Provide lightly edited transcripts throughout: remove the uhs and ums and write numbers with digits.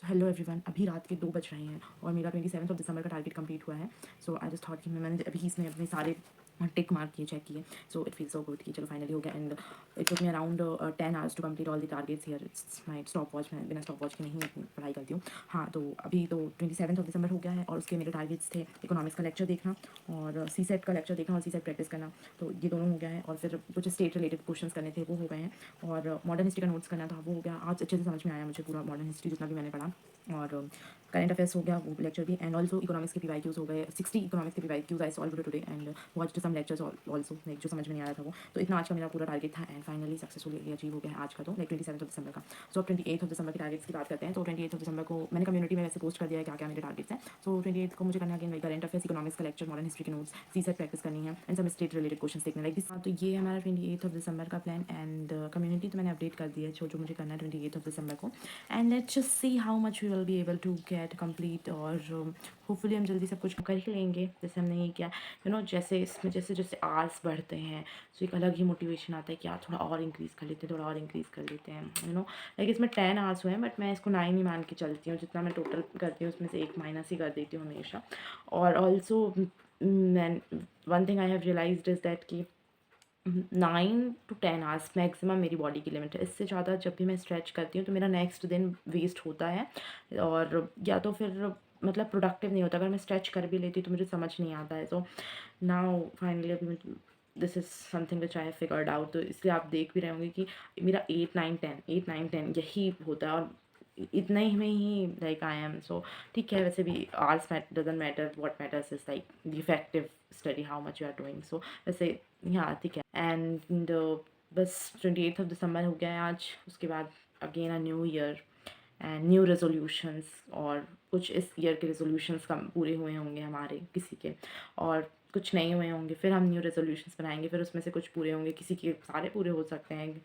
Hello everyone, अभी रात के 2 बज रहे हैं और मेरा 27 दिसंबर का टारगेट कंप्लीट हुआ है। सो आई जस्ट थॉट कि मैंने अभी इसमें अपने सारे टिक मार्क किए, चेक किए। So it feel so good कि चलो फाइनली हो गया। And it took me around 10 hours to complete all the targets here. It's my stopwatch, मैं बिना स्टॉप वॉच के नहीं अपनी पढ़ाई करती हूँ। हाँ, तो अभी तो 27 दिसंबर हो गया है और उसके मेरे टारगेट्स थे इकोनॉमिक्स का लेक्चर देखना और सी सेट का लेक्चर देखना और सी सेट प्रैक्टिस करना। तो ये दोनों हो गया है और फिर कुछ स्टेट रिलेटेड क्वेश्चंस करने थे, वो हो गए हैं। और मॉडर्न हिस्ट्री का नोट्स करना था, वो हो गया। आज अच्छे से समझ में आया मुझे पूरा मॉडर्न हिस्ट्री जितना भी मैंने पढ़ा। और करंट अफेयर्स हो गया, वो लेक्चर भी। एंड ऑल्सो इकोनॉमिक्स के PYQs हो गए, 60 इकोनॉमिक्स के PYQs I solve today and watch some lectures also, like जो समझ में नहीं आ रहा था वो। तो इतना आज का मेरा पूरा टारगेट था एंड फाइनली सक्सेसफुली अचीव हो गया है आज का, तो लाइक 27 दिसंबर का। सो अब 28 दिसंबर के टारगेट्स की बात करते हैं। तो 28 दिसंबर को मैंने कम्युनिटी में वैसे पोस्ट कर दिया है क्या क्या मेरे टारगेट्स हैं। सो 28 को मुझे करना है अगेन करंट अफेयर्स, इकोनॉमिक्स का लेक्चर, मॉडर्न हिस्ट्री के नोट्स, सी सेट प्रैक्टिस करनी है and some state related question देखने लाइक दिस। तो ये है हमारा 28 दिसंबर का प्लान। एंड कम्युनिटी तो मैंने अपडेट कर दिया है जो मुझे करना है 28 दिसंबर को। And let's just see how much we will be able to get complete. और होपफुली हम जल्दी सब कुछ कर ही लेंगे जैसे हमने ये किया। जैसे इसमें जैसे जैसे आवर्स बढ़ते हैं तो एक अलग ही मोटिवेशन आता है कि यार थोड़ा और इंक्रीज़ कर लेते हैं, थोड़ा और इंक्रीज़ कर लेते हैं। लाइक इसमें 10 आवर्स हुए हैं बट मैं इसको 9 ही मान के चलती हूँ। जितना मैं टोटल करती हूँ उसमें से एक माइनस ही कर देती हूँ हमेशा। और also man one thing I have realised is that कि 9 to 10 आवर्स मैक्सिमम मेरी बॉडी की लिमिट है। इससे ज़्यादा जब भी मैं स्ट्रेच करती हूँ तो मेरा नेक्स्ट दिन वेस्ट होता है और या तो फिर मतलब प्रोडक्टिव नहीं होता। अगर मैं स्ट्रेच कर भी लेती तो मुझे समझ नहीं आता है। सो नाउ फाइनली अभी this is something which I have figured out. तो इसलिए आप देख भी रहे होंगे कि मेरा 8 9 10 यही होता है और इतना ही में ही लाइक आई एम। सो ठीक है, वैसे भी hours doesn't matter, what matters is like the effective study, how much you are doing. So वैसे हाँ ठीक है। एंड बस 28 दिसंबर हो गया है आज। उसके बाद again a new year and new resolutions. और कुछ इस ईयर के रेजोल्यूशंस कम पूरे हुए होंगे हमारे किसी के, और कुछ नहीं हुए होंगे। फिर हम न्यू रेजोल्यूशंस बनाएंगे, फिर उसमें से कुछ पूरे होंगे, किसी के सारे पूरे हो सकते हैं।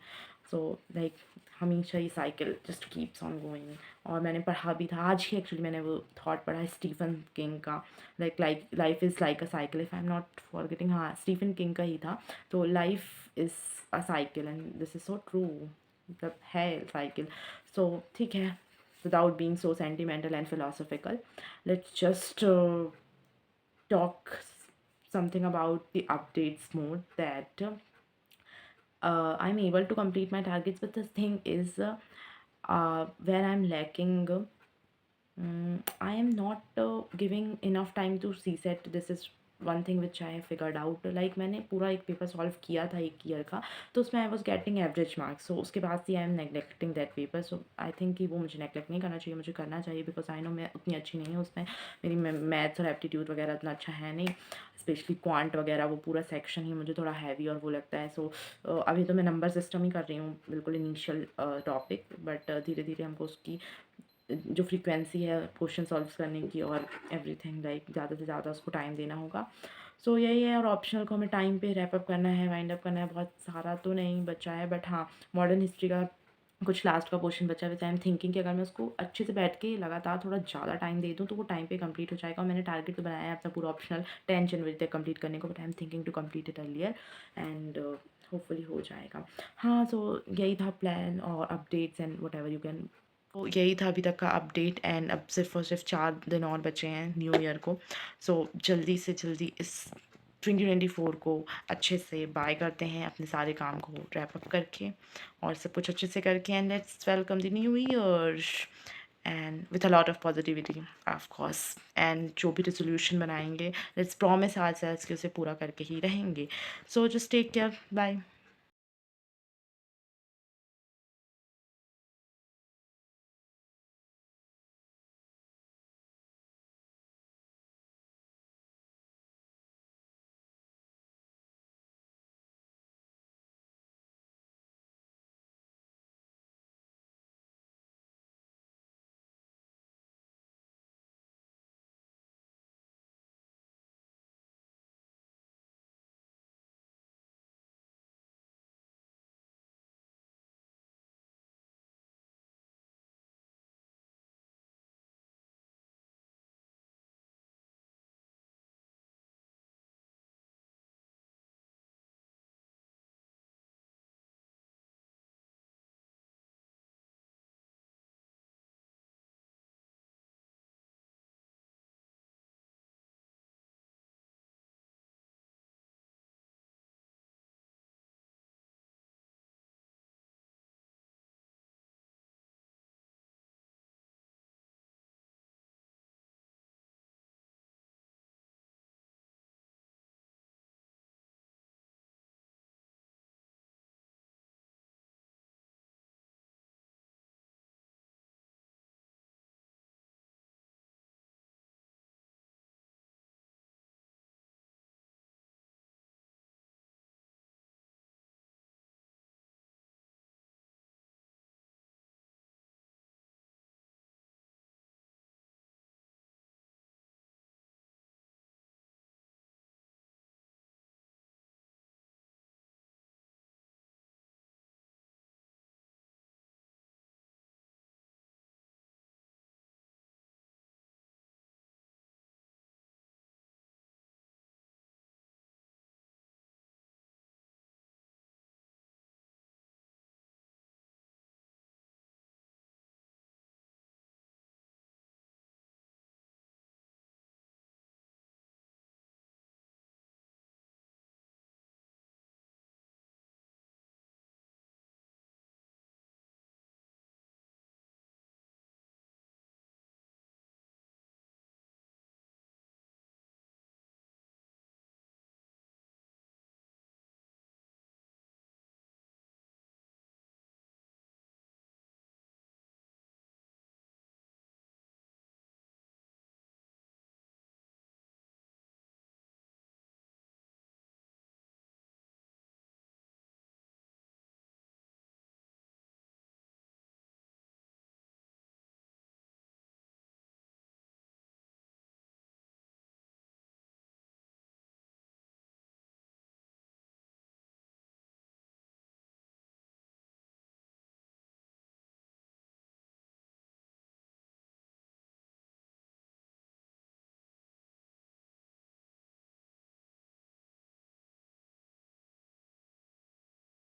सो लाइक हमेशा ये cycle just keeps on going. और मैंने पढ़ा भी था आज ही, एक्चुअली मैंने वो थॉट पढ़ा है स्टीफन किंग का, like life is like a cycle, if I am not forgetting. हाँ, स्टीफन किंग का ही था। तो life is a cycle and this is so true, मतलब है साइकिल। सो ठीक है, without being so sentimental and philosophical, let's just talk something about the updates more, that I'm able to complete my targets, but the thing is where I'm lacking, I am not giving enough time to CSET. This is one thing which I figured out. Like मैंने पूरा एक paper solve किया था एक year का, तो उसमें I was getting average marks. So उसके बाद से I am neglecting that paper. So I think कि वो मुझे नेगलेक्ट नहीं करना चाहिए, मुझे करना चाहिए, बिकॉज आई नो मैं उतनी अच्छी नहीं हूँ उसमें। मेरी मैथ्स और एप्टीट्यूड वगैरह उतना अच्छा है नहीं, स्पेशली क्वांट वगैरह, वो पूरा सेक्शन ही मुझे थोड़ा हैवी और वो लगता है। सो अभी तो मैं नंबर सिस्टम ही कर रही हूँ, बिल्कुल इनिशियल टॉपिक, बट धीरे धीरे हमको उसकी जो फ्रीक्वेंसी है क्वेश्चन सॉल्व करने की और एवरीथिंग, लाइक ज़्यादा से ज़्यादा उसको टाइम देना होगा। सो यही है। और ऑप्शनल को हमें टाइम पे रैप अप करना है, वाइंड अप करना है। बहुत सारा तो नहीं बचा है, बट हाँ, मॉडर्न हिस्ट्री का कुछ लास्ट का क्वेश्चन बचा है। आई एम थिंकिंग कि अगर मैं उसको अच्छे से बैठ के लगातार थोड़ा ज़्यादा टाइम दे दूँ तो वो टाइम पे कंप्लीट हो जाएगा। और मैंने टारगेट तो बनाया है अपना पूरा ऑप्शनल 10 जनवरी तक कंप्लीट करने को, but I am thinking to complete it earlier and hopefully हो जाएगा। हाँ, सो यही था प्लान और updates and whatever you can. तो यही था अभी तक का अपडेट। एंड अब सिर्फ और सिर्फ 4 दिन और बचे हैं न्यू ईयर को। सो जल्दी से जल्दी इस 2024 को अच्छे से बाय करते हैं, अपने सारे काम को रैप अप करके और सब कुछ अच्छे से करके। And let's welcome the new year and with a lot of positivity of course. And जो भी रेजोल्यूशन बनाएंगे, लेट्स प्रॉमिस आज से कि उसे पूरा करके ही रहेंगे। So just take care, bye.